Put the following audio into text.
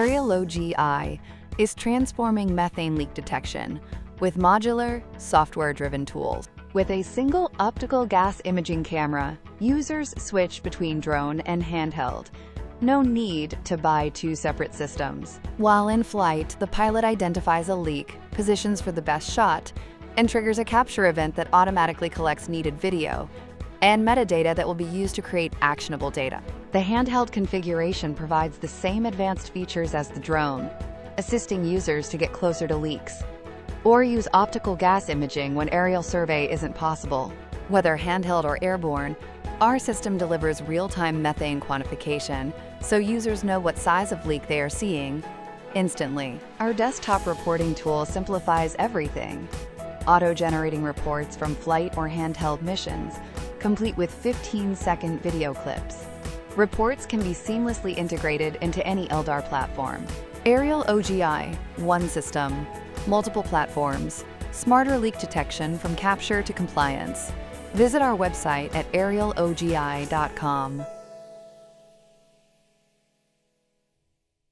AerialOGI is transforming methane leak detection with modular, software-driven tools. With a single optical gas imaging camera, users switch between drone and handheld. No need to buy two separate systems. While in flight, the pilot identifies a leak, positions for the best shot, and triggers a capture event that automatically collects needed video and metadata that will be used to create actionable data. The handheld configuration provides the same advanced features as the drone, assisting users to get closer to leaks, or use optical gas imaging when aerial survey isn't possible. Whether handheld or airborne, our system delivers real-time methane quantification, so users know what size of leak they are seeing instantly. Our desktop reporting tool simplifies everything. Auto-generating reports from flight or handheld missions, complete with 15-second video clips. Reports can be seamlessly integrated into any LDAR platform. AerialOGI, one system, multiple platforms, smarter leak detection from capture to compliance. Visit our website at AerialOGI.com.